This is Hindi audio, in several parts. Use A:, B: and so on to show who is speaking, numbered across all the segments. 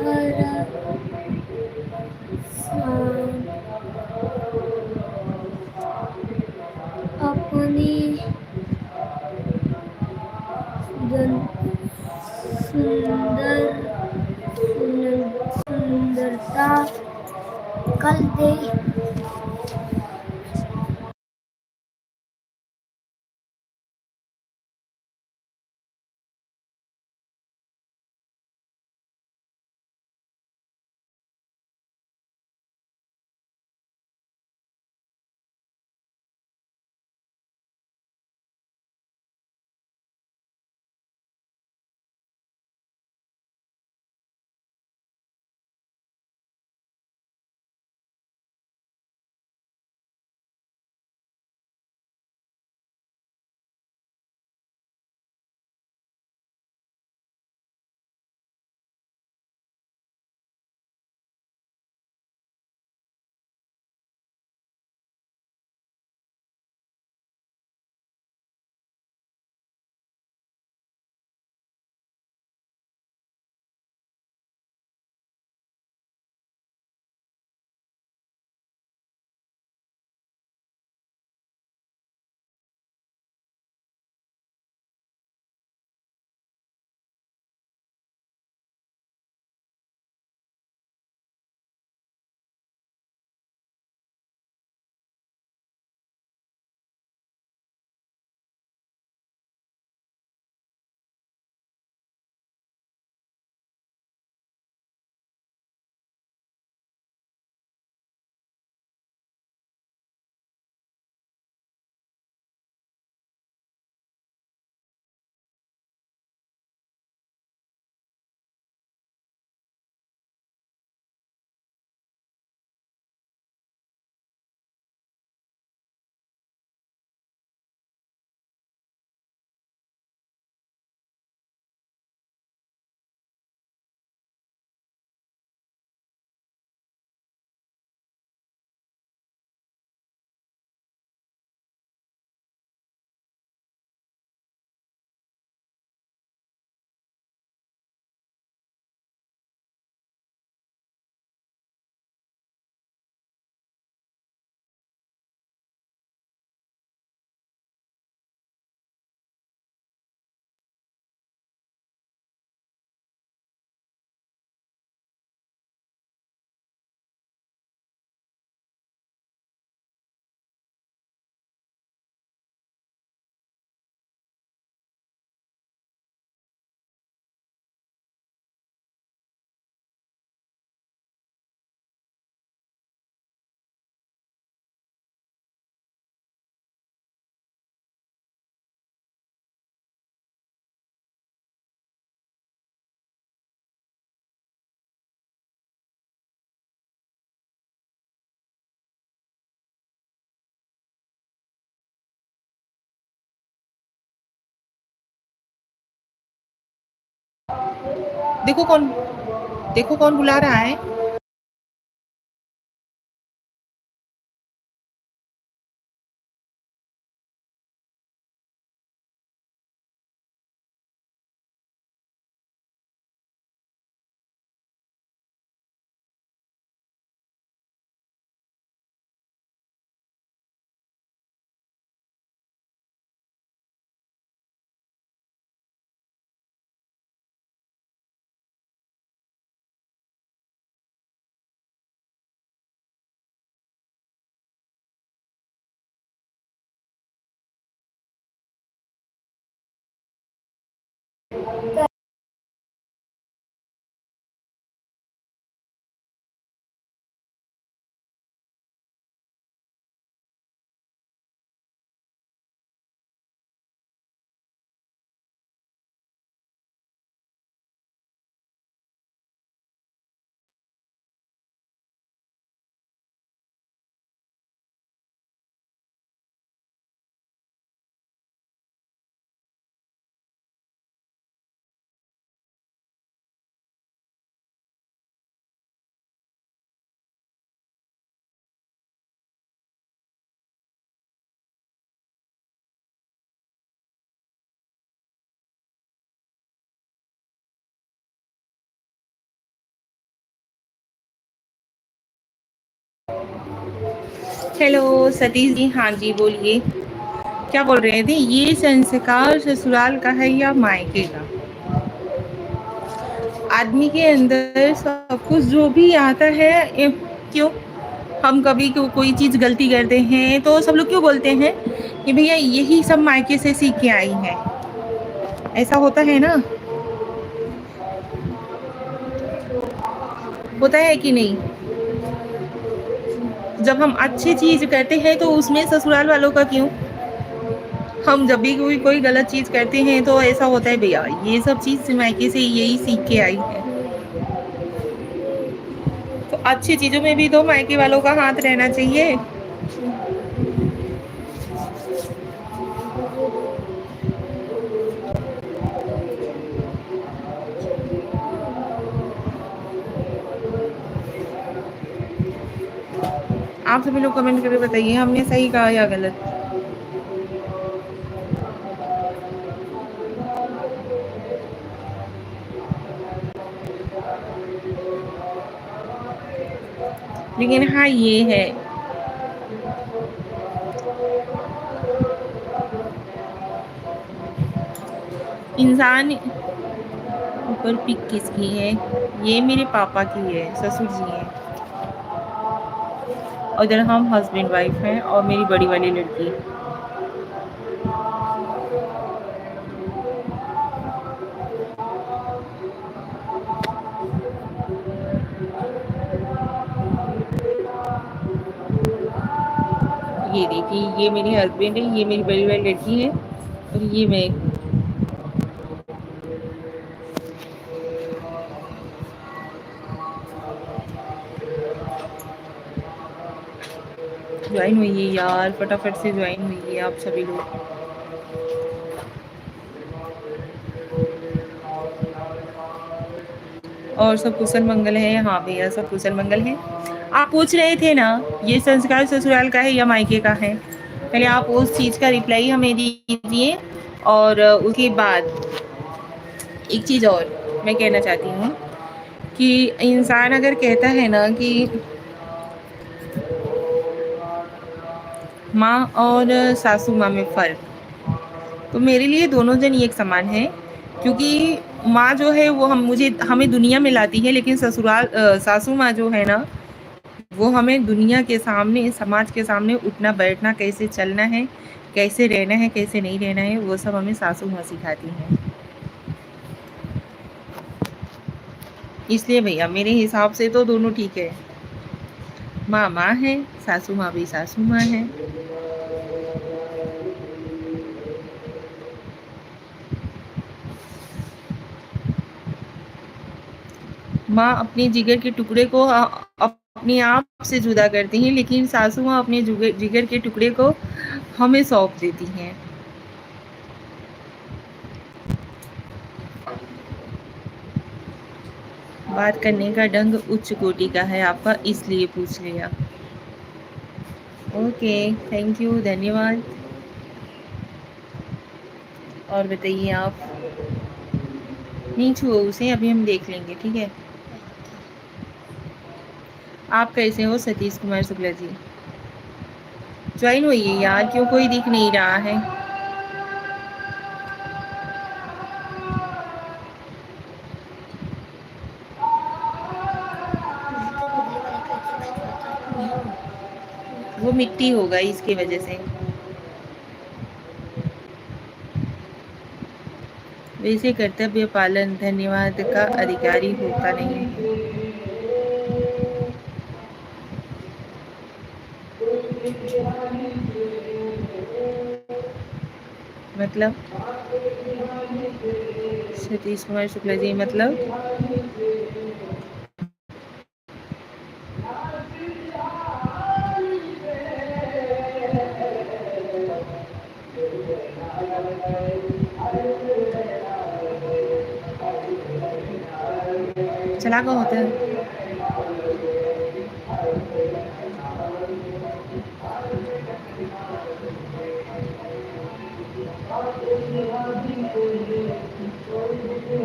A: हर सांस अपनी सुंदर सुंदरता कल दे।
B: देखो कौन देखो कौन बुला रहा है। हेलो सतीश जी, हाँ जी बोलिए। क्या बोल रहे थे? ये संस्कार ससुराल का है या मायके का? आदमी के अंदर सब कुछ जो भी आता है क्यों हम कभी कोई चीज़ गलती करते हैं तो सब लोग क्यों बोलते हैं कि भैया यही सब मायके से सीख के आई है? ऐसा होता है ना? होता है कि नहीं? जब हम अच्छी चीज़ करते हैं तो उसमें ससुराल वालों का क्यों? हम जब भी कोई गलत चीज़ करते हैं तो ऐसा होता है भैया ये सब चीज़ मायके से यही सीख के आई है। तो अच्छी चीज़ों में भी तो मायके वालों का हाथ रहना चाहिए। आप सभी लोग कमेंट करके बताइए हमने सही कहा या गलत। लेकिन हाँ ये है, इंसान ऊपर पिक किसकी है? ये मेरे पापा की है, ससुर जी हैं। और इधर हम हस्बैंड वाइफ हैं और मेरी बड़ी वाली लड़की। ये देखिए ये मेरे हस्बैंड है, ये मेरी बड़ी वाली लड़की है और ये मैं। ज्वाइन हुई है यार, फटाफट से ज्वाइन हुई है आप सभी लोग। और सब कुशल मंगल है? हाँ भैया सब कुशल मंगल है। आप पूछ रहे थे ना ये संस्कार ससुराल का है या मायके का है? पहले आप उस चीज़ का रिप्लाई हमें दीजिए और उसके बाद एक चीज़ और मैं कहना चाहती हूँ कि इंसान अगर कहता है ना कि माँ और सासू माँ में फ़र्क, तो मेरे लिए दोनों जन एक समान है। क्योंकि माँ जो है वो हमें दुनिया में लाती है, लेकिन सासू माँ जो है ना वो हमें दुनिया के सामने, समाज के सामने उठना बैठना, कैसे चलना है, कैसे रहना है, कैसे नहीं रहना है, वो सब हमें सासू माँ सिखाती हैं। इसलिए भैया मेरे हिसाब से तो दोनों ठीक है। माँ माँ है, सासू माँ भी सासू माँ है। माँ अपने जिगर के टुकड़े को अपने आप से जुदा करती हैं, लेकिन सासू माँ अपने जिगर के टुकड़े को हमें सौंप देती हैं। बात करने का ढंग उच्च कोटि का है आपका, इसलिए पूछ लिया। ओके, थैंक यू, धन्यवाद। और बताइए आप। नहीं छुओ उसे, अभी हम देख लेंगे, ठीक है। आप कैसे हो सतीश कुमार शुक्ला जी? ज्वाइन हुई है यार, क्यों कोई दिख नहीं रहा है?
A: बिजली वाले का फिक्स हुआ था।
B: वो मिट्टी होगा इसकी वजह से। वैसे कर्तव्य पालन धन्यवाद का अधिकारी होता नहीं है। मतलब सतीश कुमार शुक्ला जी मतलब चला का होता है।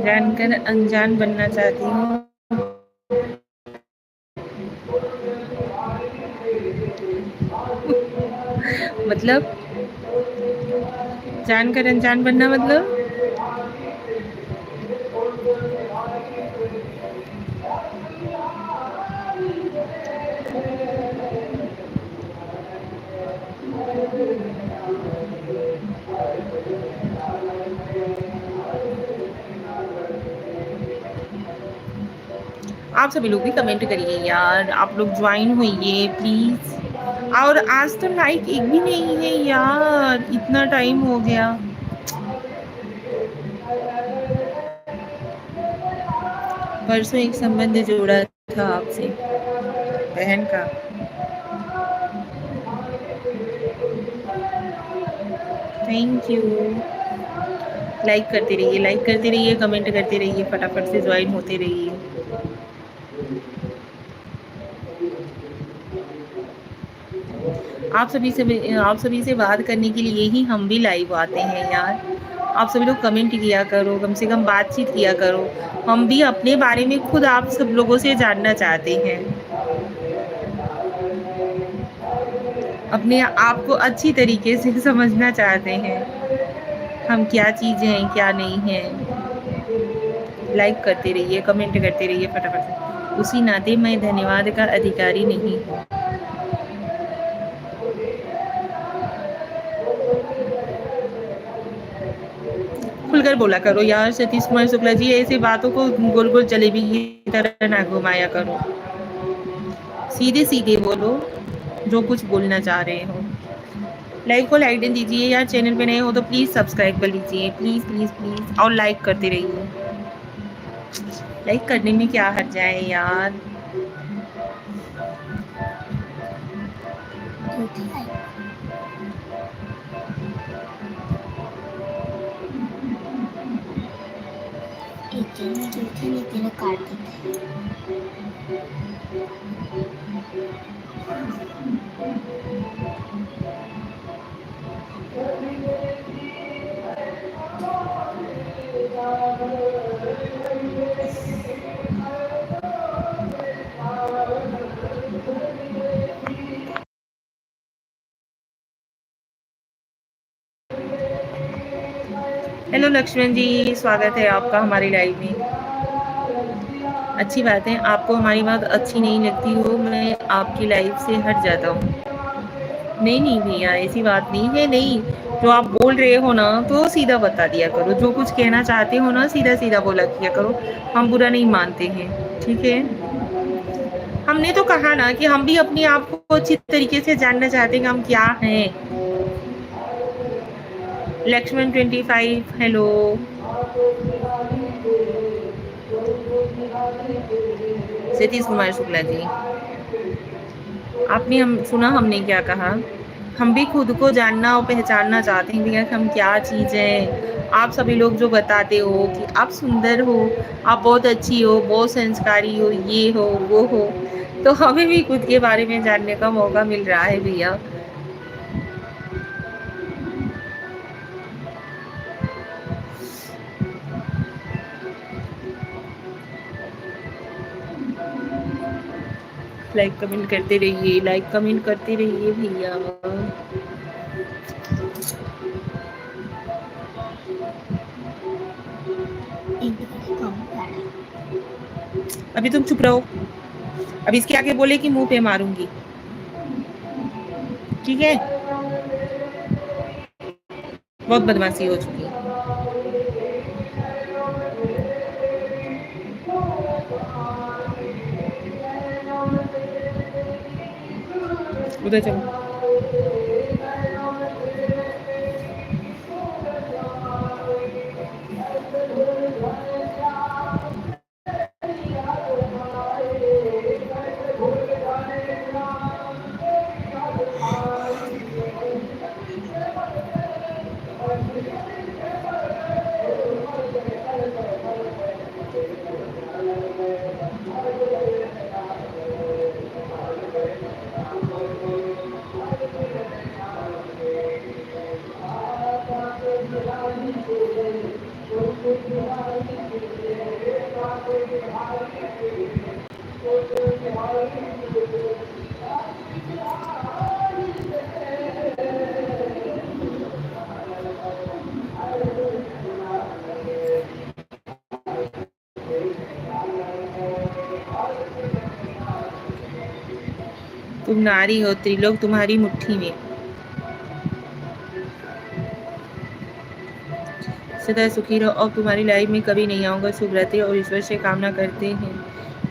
B: जानकर अनजान बनना चाहती हूँ। मतलब जानकर अनजान बनना मतलब आप सभी लोग भी कमेंट करिए यार, आप लोग ज्वाइन होइए प्लीज। और आज तो लाइक एक भी नहीं है यार, इतना टाइम हो गया। परसों एक संबंध जोड़ा था आपसे, बहन का। Thank you. लाइक करते रहिए, लाइक करते रहिए, कमेंट करते रहिए, फटाफट से ज्वाइन होते रहिए। आप सभी से बात करने के लिए ही हम भी लाइव आते हैं यार। आप सभी लोग कमेंट किया करो, कम से कम बातचीत किया करो। हम भी अपने बारे में खुद आप सब लोगों से जानना चाहते हैं, अपने आप को अच्छी तरीके से समझना चाहते हैं, हम क्या चीज़ हैं क्या नहीं हैं। लाइक करते रहिए, कमेंट करते रहिए फटाफट से। उसी नाते मैं धन्यवाद का अधिकारी नहीं हूँ। खुलकर बोला करो यार सतीश कुमार शुक्ला जी, ऐसी बातों को गोल गोल जलेबी की तरह ना घुमाया करो। सीधे सीधे बोलो जो कुछ बोलना चाह रहे हो। लाइक को लाइक दीजिए यार, चैनल पे नए हो तो प्लीज सब्सक्राइब कर लीजिए, प्लीज प्लीज प्लीज, और लाइक करते रहिए। लाइक करने में क्या हर्ज है यार।
A: झूठी लाइक, एक जन में झूठी नहीं तेरे काट देते।
B: हेलो लक्ष्मण जी, स्वागत है आपका हमारी लाइव में। अच्छी बात है, आपको हमारी बात अच्छी नहीं लगती हो, मैं आपकी लाइव से हट जाता हूँ। नहीं नहीं भैया, ऐसी बात नहीं है। नहीं, जो आप बोल रहे हो ना तो सीधा बता दिया करो, जो कुछ कहना चाहते हो ना सीधा सीधा बोला किया करो। हम बुरा नहीं मानते हैं, ठीक है। हमने तो कहा ना कि हम भी अपने आप को अच्छी तरीके से जानना चाहते हैं कि हम क्या हैं। लक्ष्मण 25, हेलो। सतीश कुमार शुक्ला जी, आपने हम सुना हमने क्या कहा। हम भी खुद को जानना और पहचानना चाहते हैं भैया कि हम क्या चीज़ हैं। आप सभी लोग जो बताते हो कि आप सुंदर हो, आप बहुत अच्छी हो, बहुत संस्कारी हो, ये हो वो हो, तो हमें भी खुद के बारे में जानने का मौका मिल रहा है भैया। लाइक कमेंट करते रहिए, लाइक कमेंट करते रहिए भैया। अभी तुम चुप रहो, अब इसके आगे बोले कि मुंह पे मारूंगी, ठीक है। बहुत बदमाशी हो चुकी है। उधर चलो। तुम नारी हो, त्रिलोक तुम्हारी मुट्ठी में। सदा सुखी रहो और तुम्हारी लाइफ में कभी नहीं आऊँगा। शुभ रात्रि और ईश्वर से कामना करते हैं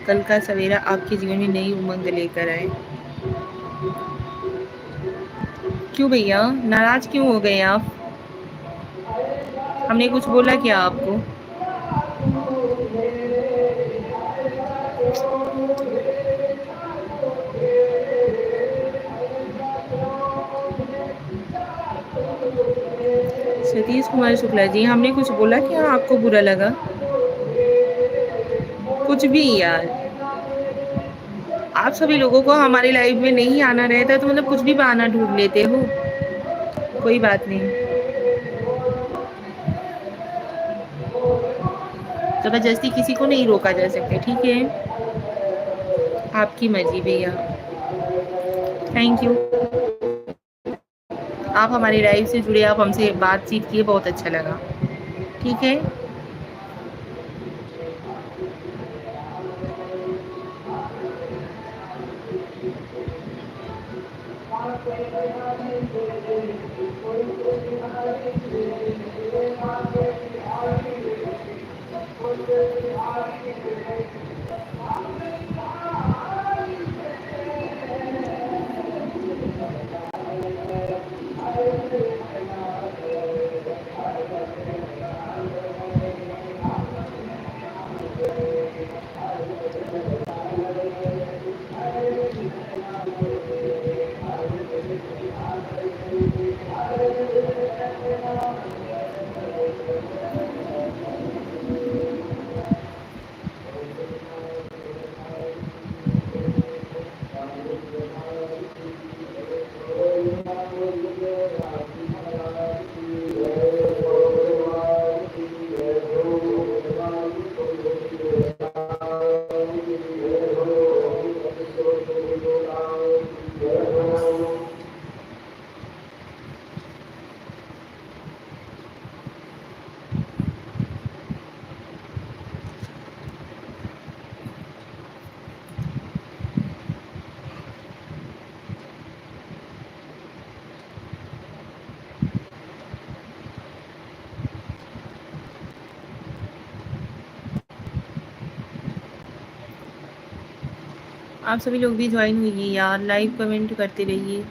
B: कल का सवेरा आपके जीवन में नई उमंग लेकर आए। क्यों भैया नाराज क्यों हो गए आप? हमने कुछ बोला क्या आपको? सतीश कुमार शुक्ला जी, हमने कुछ बोला क्या आपको बुरा लगा? कुछ भी यार, आप सभी लोगों को हमारी लाइफ में नहीं आना रहता तो मतलब कुछ भी बहाना ढूंढ लेते हो। कोई बात नहीं, जबरदस्ती किसी को नहीं रोका जा सकता, ठीक है? आपकी मर्जी भैया। थैंक यू, आप हमारी लाइफ से जुड़े, आप हमसे बातचीत किए, बहुत अच्छा लगा। ठीक है, आप सभी लोग भी ज्वाइन हुइए यार, लाइव कमेंट करते रहिए।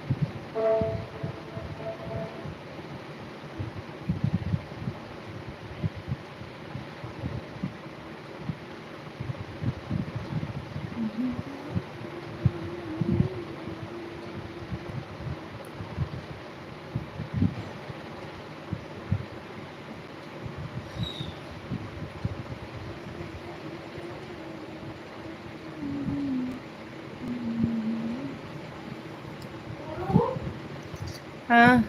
B: हाँ,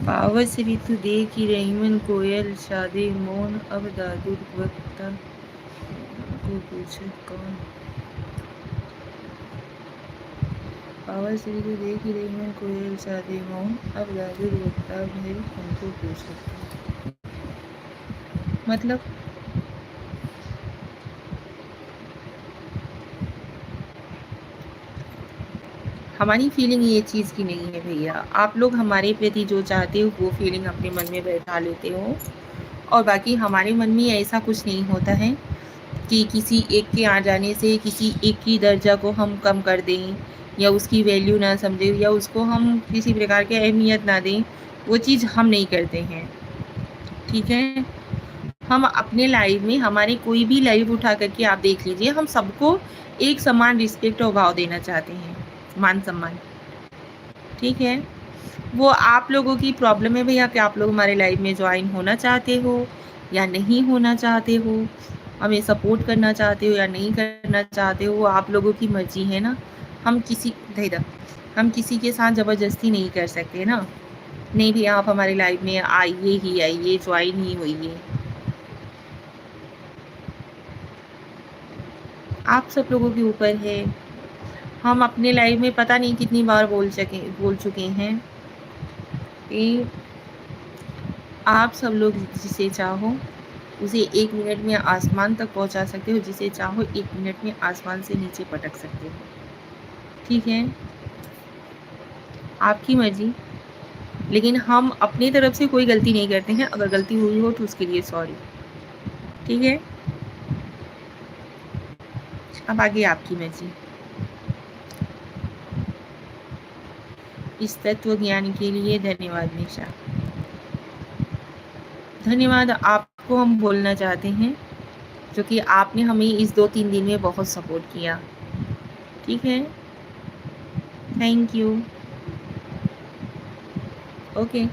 B: पावर से ऋतु दे की रहीमन कोयल शादे मौन अब दादुर वक्ता को पूछे कौन। पावर से ऋतु दे की रहीमन कोयल शादे मौन अब दादुर वक्ता मेरे हमको पूछे। मतलब हमारी फीलिंग ये चीज़ की नहीं है भैया, आप लोग हमारे प्रति जो चाहते हो वो फीलिंग अपने मन में बैठा लेते हो, और बाकी हमारे मन में ऐसा कुछ नहीं होता है कि किसी एक के आ जाने से किसी एक की दर्जा को हम कम कर दें या उसकी वैल्यू ना समझें या उसको हम किसी प्रकार की अहमियत ना दें, वो चीज़ हम नहीं करते हैं, ठीक है? हम अपने लाइफ में हमारे कोई भी लाइफ उठा करके आप देख लीजिए, हम सबको एक समान रिस्पेक्ट और भाव देना चाहते हैं, मान सम्मान, ठीक है? वो आप लोगों की प्रॉब्लम है भैया कि आप लोग हमारे लाइफ में ज्वाइन होना चाहते हो या नहीं होना चाहते हो, हमें सपोर्ट करना चाहते हो या नहीं करना चाहते हो, वो आप लोगों की मर्जी है ना। हम किसी हम किसी के साथ ज़बरदस्ती नहीं कर सकते ना, नहीं भैया, आप हमारी लाइफ में आइए ही आइए, ज्वाइन ही होइए। आप सब लोगों के ऊपर है। हम अपने लाइफ में पता नहीं कितनी बार बोल चुके हैं कि आप सब लोग जिसे चाहो उसे 1 मिनट में आसमान तक पहुंचा सकते हो, जिसे चाहो 1 मिनट में आसमान से नीचे पटक सकते हो। ठीक है, आपकी मर्जी। लेकिन हम अपनी तरफ से कोई गलती नहीं करते हैं। अगर गलती हुई हो तो उसके लिए सॉरी। ठीक है, अब आगे आपकी मर्जी। इस तत्व ज्ञान के लिए धन्यवाद निशा। धन्यवाद आपको हम बोलना चाहते हैं, क्योंकि आपने हमें इस 2-3 दिन में बहुत सपोर्ट किया। ठीक है, थैंक यू। ओके।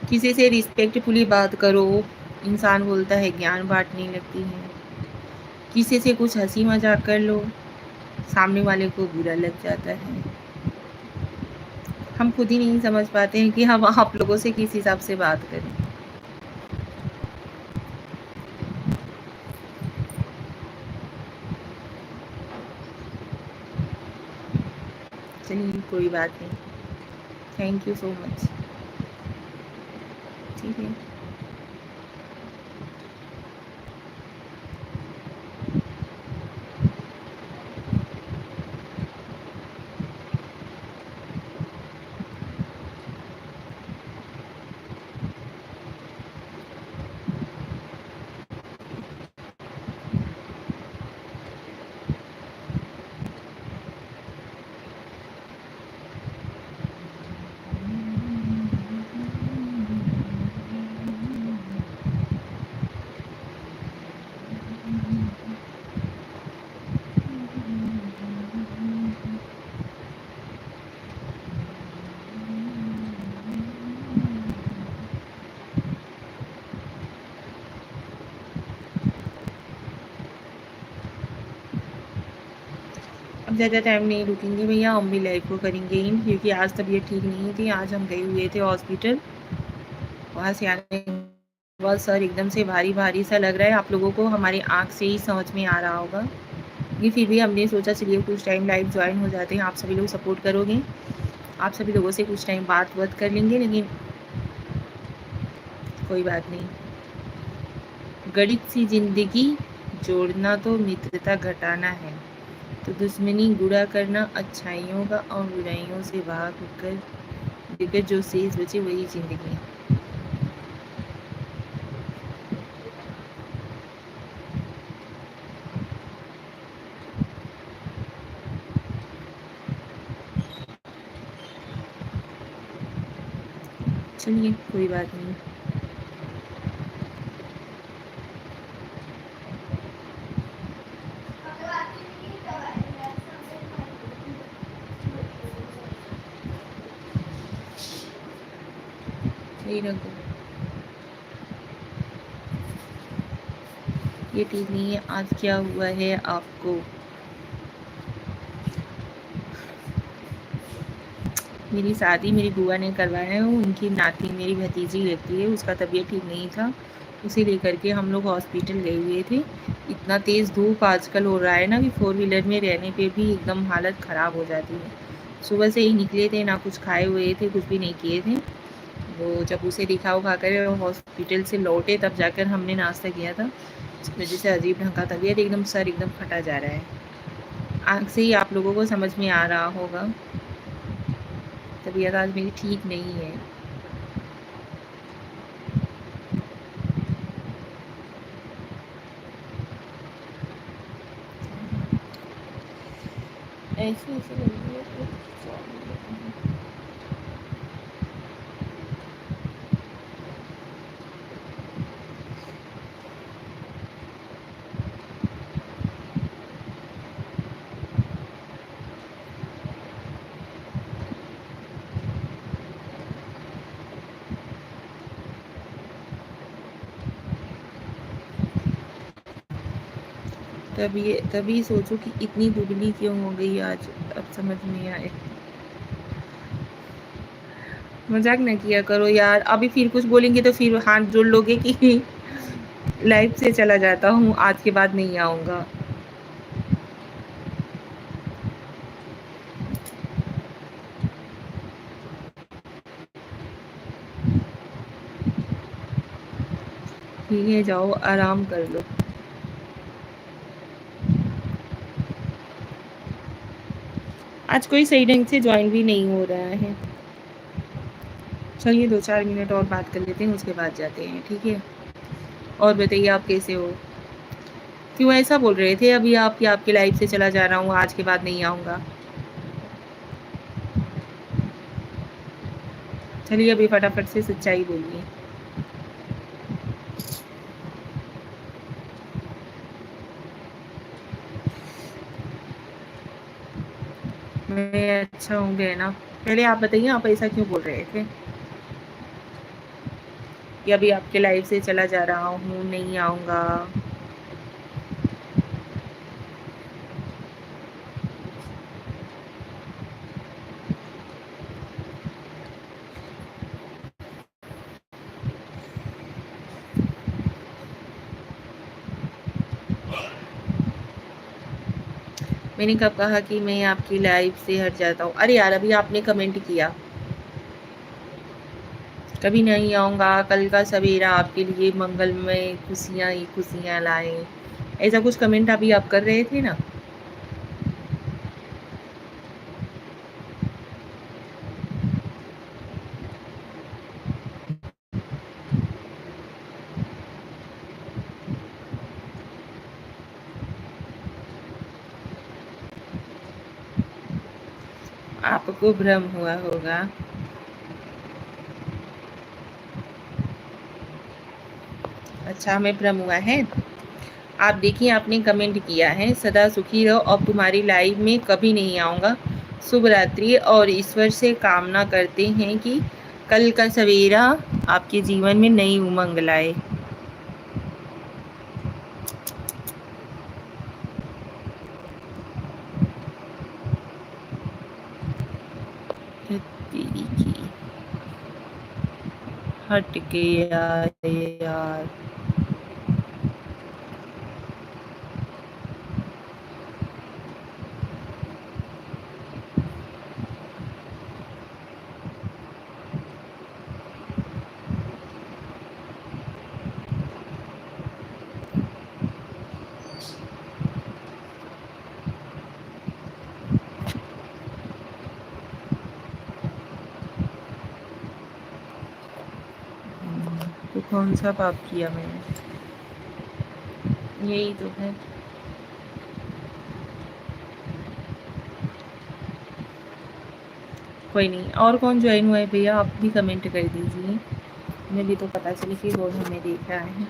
B: किसी से रिस्पेक्टफुली बात करो। इंसान बोलता है ज्ञान बांटने लगती है। किसी से कुछ हंसी मजाक कर लो, सामने वाले को बुरा लग जाता है। हम खुद ही नहीं समझ पाते हैं कि हम आप लोगों से किस हिसाब से बात करें। चलिए कोई बात नहीं, थैंक यू सो मच। ठीक है, अब ज़्यादा टाइम नहीं रुकेंगे भैया, हम भी लाइव को करेंगे इन, क्योंकि आज तबीयत ठीक नहीं थी। आज हम गए हुए थे हॉस्पिटल। वहाँ से आने के बाद सर एकदम से भारी भारी सा लग रहा है। आप लोगों को हमारी आँख से ही समझ में आ रहा होगा। ये फिर भी हमने सोचा चलिए कुछ टाइम लाइव ज्वाइन हो जाते हैं। आप सभी लोग सपोर्ट करोगे, आप सभी लोगों से कुछ टाइम बात कर लेंगे। लेकिन कोई बात नहीं, गणित सी जिंदगी जोड़ना तो मित्रता घटाना है, तो दुश्मनी गुड़ा करना अच्छाइयों का और बुराइयों से भाग कर देकर जो शेष बचे वही जिंदगी। चलिए कोई बात नहीं। यही रखो, ये ठीक नहीं है। आज क्या हुआ है आपको? मेरी शादी मेरी बुआ ने करवाया है। उनकी नाती मेरी भतीजी लगती है, उसका तबीयत ठीक नहीं था, उसे लेकर के हम लोग हॉस्पिटल गए हुए थे। इतना तेज़ धूप आजकल हो रहा है ना कि 4 व्हीलर में रहने पे भी एकदम हालत ख़राब हो जाती है। सुबह से ही निकले थे, ना कुछ खाए हुए थे, कुछ भी नहीं किए थे। वो जब उसे दिखा उखा कर हॉस्पिटल से लौटे तब जाकर हमने नाश्ता किया था। इस वजह से अजीब ढंग का तबीयत, एकदम सर एकदम फटा जा रहा है। आँख से ही आप लोगों को समझ में आ रहा होगा, तबीयत आज मेरी ठीक नहीं है। ऐसे ऐसे लग रही है तो तभी सोचो कि इतनी दुबली क्यों हो गई आज, अब समझ में आए। मजाक ना किया करो यार, अभी फिर कुछ बोलेंगे तो फिर हाथ जोड़ लोगे कि लाइफ से चला जाता हूँ, आज के बाद नहीं आऊँगा। ठीक है, जाओ आराम कर लो। आज कोई सही ढंग से ज्वाइन भी नहीं हो रहा है। चलिए 2-4 मिनट और बात कर लेते हैं, उसके बाद जाते हैं, ठीक है। और बताइए आप कैसे हो? क्यों ऐसा बोल रहे थे अभी आप कि आपकी लाइफ से चला जा रहा हूँ, आज के बाद नहीं आऊँगा? चलिए अभी फटाफट से सच्चाई बोलिए। मैं अच्छा हूँ बहना। पहले आप बताइए, आप ऐसा क्यों बोल रहे थे कि अभी आपके लाइफ से चला जा रहा हूँ, नहीं आऊँगा? मैंने कब कहा कि मैं आपकी लाइफ से हट जाता हूँ? अरे यार, अभी आपने कमेंट किया कभी नहीं आऊँगा, कल का सवेरा आपके लिए मंगलमय खुशियाँ ही खुशियाँ लाए, ऐसा कुछ कमेंट अभी आप कर रहे थे ना। आपको भ्रम हुआ होगा। अच्छा, हमें भ्रम हुआ है। आप देखिए, आपने कमेंट किया है सदा सुखी रहो, अब तुम्हारी लाइफ में कभी नहीं आऊँगा, शुभ रात्रि, और ईश्वर से कामना करते हैं कि कल का सवेरा आपके जीवन में नई उमंग लाए। तेरी की हट गया यार। तो कौन सा पाप किया मैंने? यही तो है। कोई नहीं, और कौन ज्वाइन हुआ है भैया, आप भी कमेंट कर दीजिए, मुझे भी तो पता चले कि कौन हमें देख रहा है।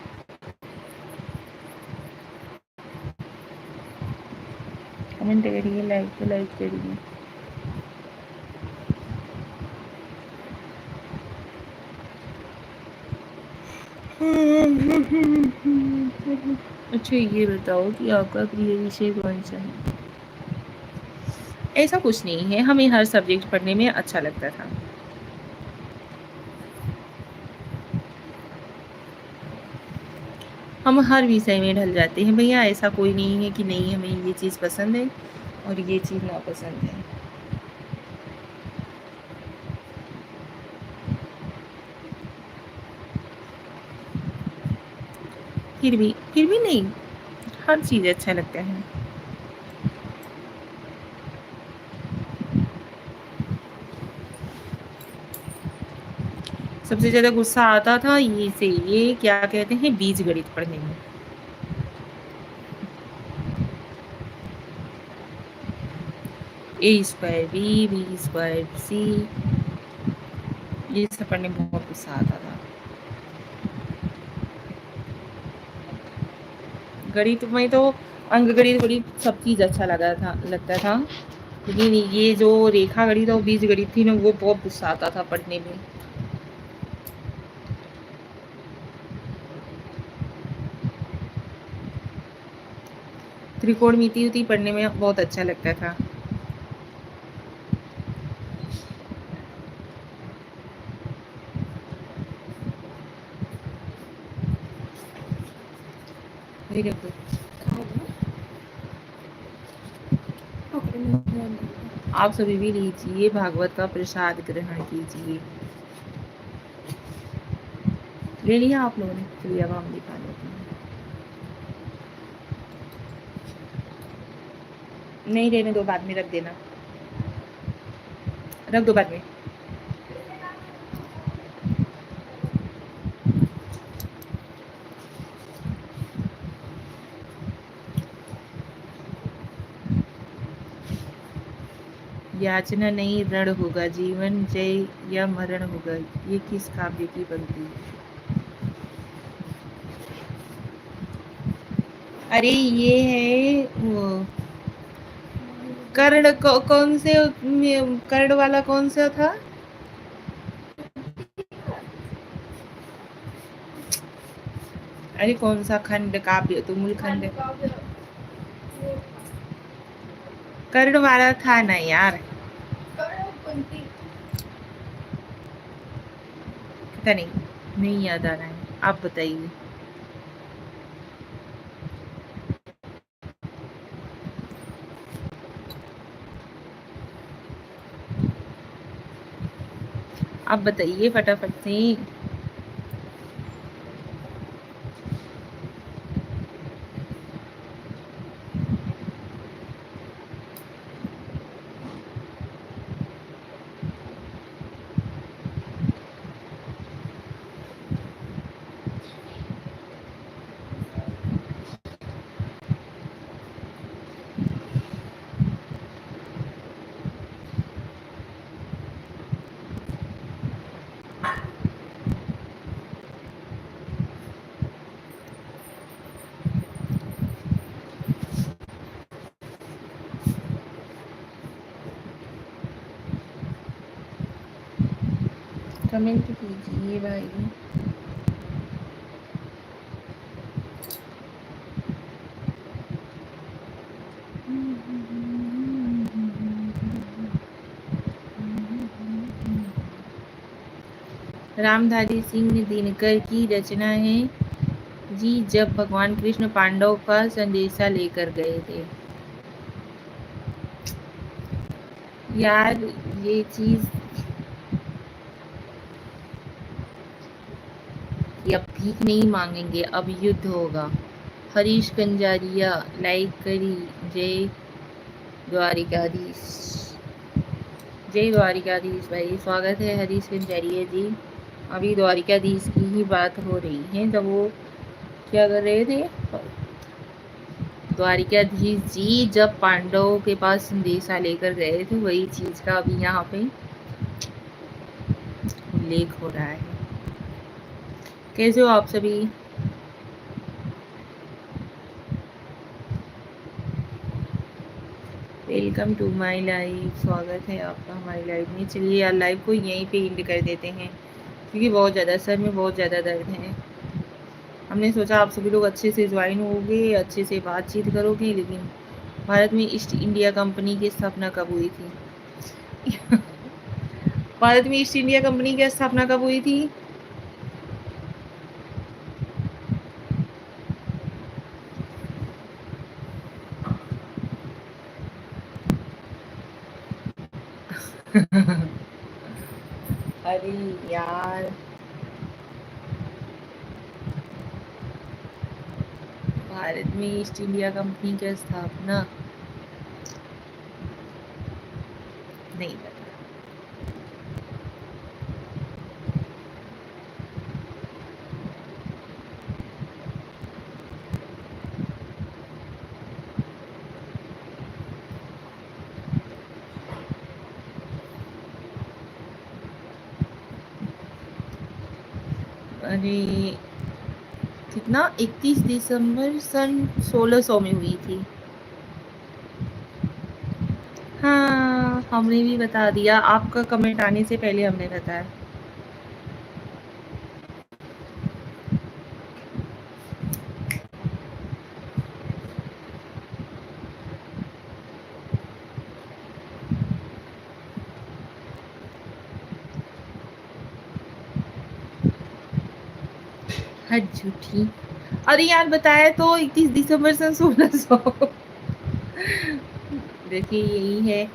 B: कमेंट करिए, लाइक तो लाइक करिए। अच्छा, ये बताओ कि आपका प्रिय विषय कौन सा है? ऐसा कुछ नहीं है, हमें हर सब्जेक्ट पढ़ने में अच्छा लगता था। हम हर विषय में ढल जाते हैं भैया, ऐसा कोई नहीं है कि नहीं हमें ये चीज़ पसंद है और ये चीज़ नापसंद है। फिर भी नहीं, हर चीज़ अच्छा लगता है। सबसे ज़्यादा गुस्सा आता था ये क्या कहते हैं, बीज गणित पढ़ने में। A² B² C, ये सब पढ़ने में बहुत गुस्सा आता था। गणित में तो अंक गणित गणित सब चीज़ अच्छा लगता था, लेकिन ये जो रेखा गणित और बीज गणित थी ना, वो बहुत गुस्सा आता था पढ़ने में। त्रिकोणमिति उति पढ़ने में बहुत अच्छा लगता था। ये देखो, आप सभी भी लीजिए, भागवत का प्रसाद ग्रहण कीजिए। ले लिया आप लोगों ने? चलिए अब हम दिखा देते हैं। नहीं रहने दो, बाद में रख देना, रख दो बाद में। याचना नहीं रण होगा, जीवन जय या मरण होगा। ये किस काव्य की पंक्ति है? अरे ये है वो, कर्ण कौन से कर्ण वाला कौन सा था? अरे कौन सा खंड काव्य, तो मूल खंड कर्ण वाला था ना यार, पता नहीं याद आ रहा है, आप बताइए। आप बताइए फटाफट से। कमेंट कीजिए भाई। रामधारी सिंह दिनकर की रचना है जी, जब भगवान कृष्ण पांडव का संदेशा लेकर गए थे। यार ये चीज अब भीख नहीं मांगेंगे, अब युद्ध होगा। हरीश कंजारिया लाइक करी। जय द्वारिकाधीश, जय द्वारिकाधीश भाई, स्वागत है हरीश कंजारिया जी। अभी द्वारिकाधीश की ही बात हो रही है, जब वो क्या कर रहे थे, द्वारिकाधीश जी जब पांडवों के पास संदेशा लेकर गए थे, वही चीज का अभी यहाँ पे उल्लेख हो रहा है। कैसे हो आप सभी? वेलकम टू माय लाइव, स्वागत है आपका हमारी लाइव में। चलिए यार लाइव को यहीं पे एंड कर देते हैं, क्योंकि बहुत ज़्यादा सर में बहुत ज़्यादा दर्द है। हमने सोचा आप सभी लोग अच्छे से ज्वाइन होगे, अच्छे से बातचीत करोगे, लेकिन भारत में ईस्ट इंडिया कंपनी की स्थापना कब हुई थी? भारत में ईस्ट इंडिया कंपनी की स्थापना कब हुई थी? अरे यार, भारत में ईस्ट इंडिया कंपनी की स्थापना नहीं पता। अरे कितना, 31 दिसंबर सन 1600 में हुई थी। हाँ हमने भी बता दिया, आपका कमेंट आने से पहले हमने बताया। हट झूठी। अरे यार बताया तो 31 दिसंबर सन 1600। देखिए यही है।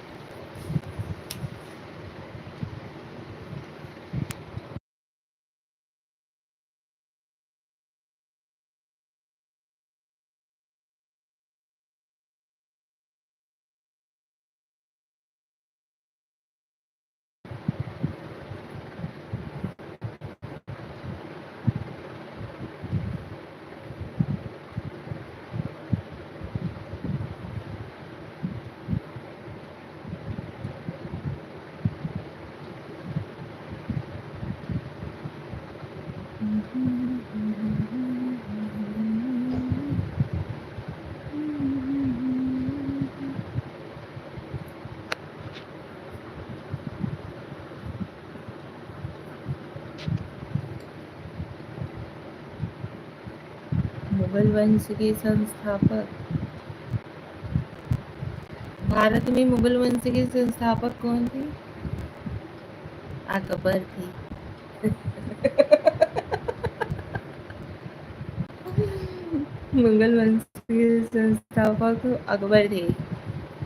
B: मुगल वंश के संस्थापक, भारत में मुगल वंश के संस्थापक कौन थे? अकबर थे। मुगल वंश के संस्थापक अकबर थे।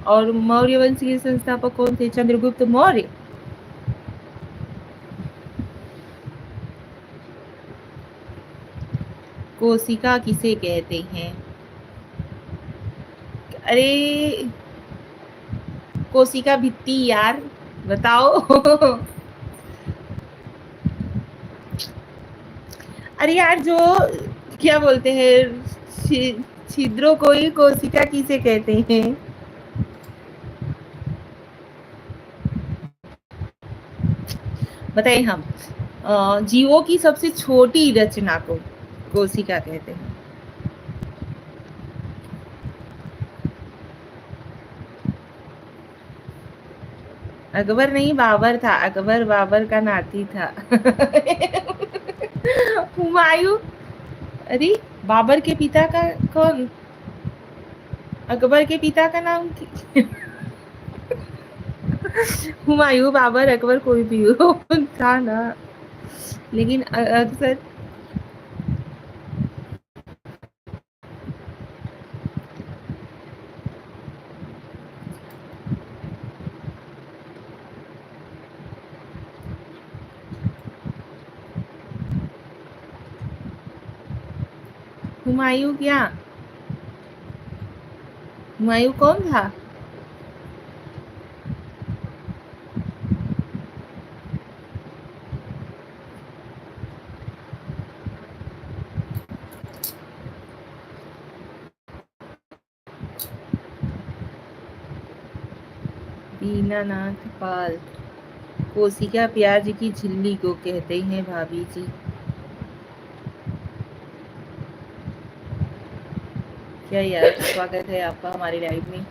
B: और मौर्य वंश के संस्थापक कौन थे? चंद्रगुप्त मौर्य। कोशिका किसे कहते हैं? अरे कोशिका भित्ति यार, बताओ। अरे यार जो क्या बोलते हैं, छिद्रों को ही कोशिका किसे कहते हैं? बताइए हम। जीवों की सबसे छोटी रचना को कोशिका कहते हैं। अकबर नहीं, बाबर था। अकबर बाबर का नाती था। हुमायूं। अरे बाबर के पिता का कौन? अकबर के पिता का नाम हुमायूं, बाबर, अकबर कोई भी हो था ना। लेकिन अक्सर हुमायूं क्या? हुमायूं कौन था? दीनानाथ पाल। कोशिका प्याज की झिल्ली को कहते हैं भाभी जी। क्या यार, स्वागत है आपका हमारे लाइव में।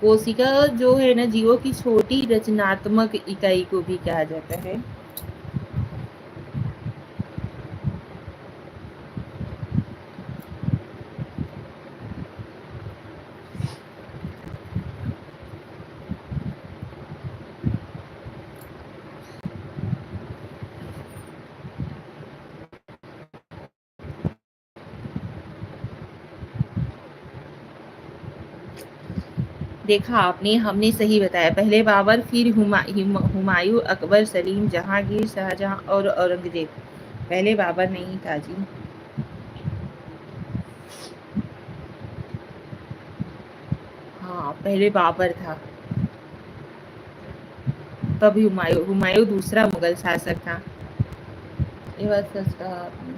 B: कोशिका जो है ना, जीवों की छोटी रचनात्मक इकाई को भी कहा जाता है। देखा आपने, हमने सही बताया। पहले बाबर, फिर हुमायूं, अकबर, सलीम, जहांगीर, शाहजहां और औरंगजेब। पहले बाबर नहीं था जी। हाँ पहले बाबर था, तब हुमायूं। हुमायूं दूसरा मुगल शासक था। ये बात सच कहा आपने।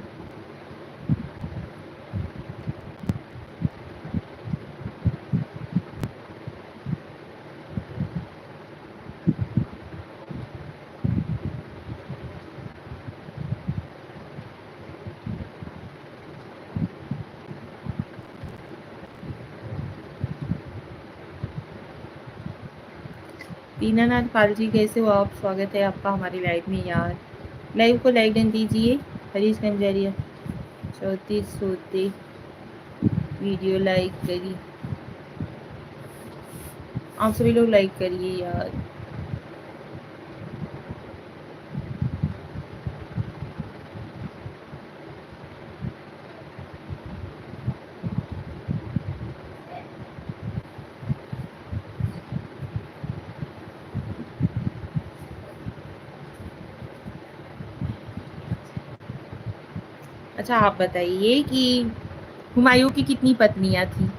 B: दीनानाथ पाल जी कैसे हो आप? स्वागत है आपका हमारी लाइव में यार। लाइव को लाइक डन दीजिए। हरीश कंजारिया 34 सोते वीडियो लाइक करिए। आप सभी लोग लाइक करिए यार। अच्छा आप बताइए कि हुमायूं की कितनी पत्नियां थी?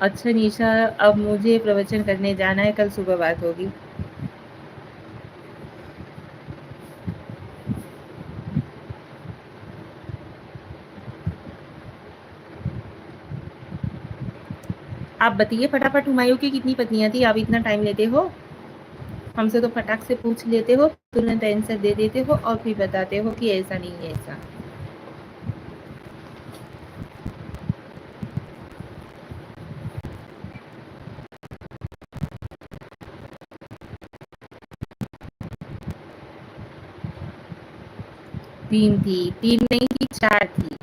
B: अच्छा निशा, अब मुझे प्रवचन करने जाना है, कल सुबह बात होगी। आप बताइए फटाफट, हुमायूं की कितनी पत्नियां थी? आप इतना टाइम लेते हो, हमसे तो फटाक से पूछ लेते हो, तुरंत आंसर दे देते हो और फिर बताते हो कि ऐसा नहीं है ऐसा। तीन थी, तीन नहीं थी, चार थी।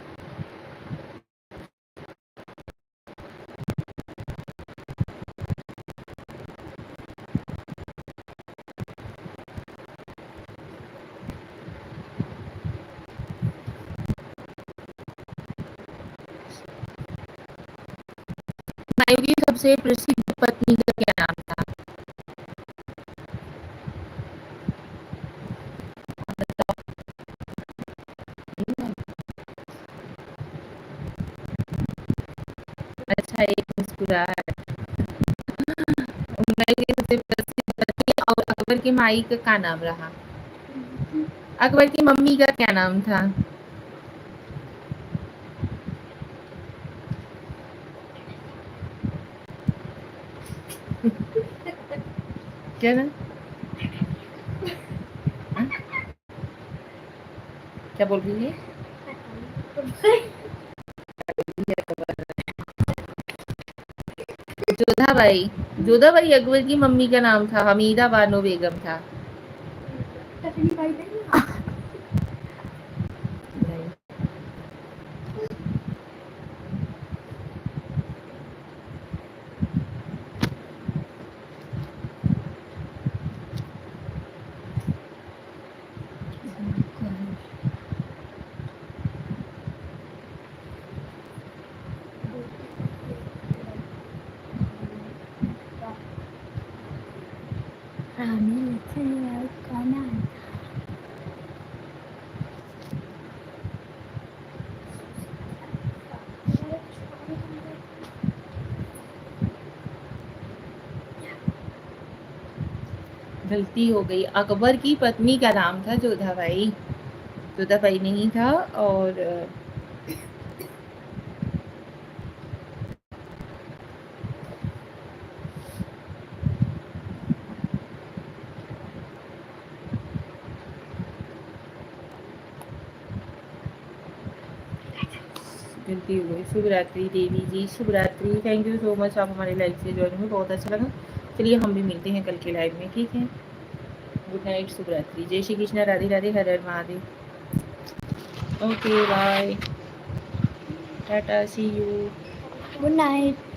B: हुमायूं की सबसे प्रसिद्ध पत्नी का क्या नाम था? अच्छा एक मुस्कुराहट। हुमायूं की सबसे प्रसिद्ध पत्नी और अकबर के माई का क्या नाम रहा? अकबर की मम्मी का क्या नाम था? क्या ना? क्या बोल रही है? जोधाबाई। जोधाबाई अकबर की मम्मी का नाम था, हमीदा बानो बेगम था।
A: रानी लक्ष्मीबाई का नाम
B: गलती हो गई, अकबर की पत्नी का नाम था जोधाबाई। जोधाबाई नहीं था। और गलती हो गई। शुभ रात्रि देवी जी, शुभ रात्रि। थैंक यू सो मच, आप हमारे लाइव से ज्वाइन हुए, बहुत अच्छा लगा। चलिए हम भी मिलते हैं कल के लाइव में, ठीक है? गुड नाइट, शुभ रात्रि, जय Shri Krishna, Radhe Radhe, Har Har Mahadev. Okay bye, tata, see you.
A: Good night.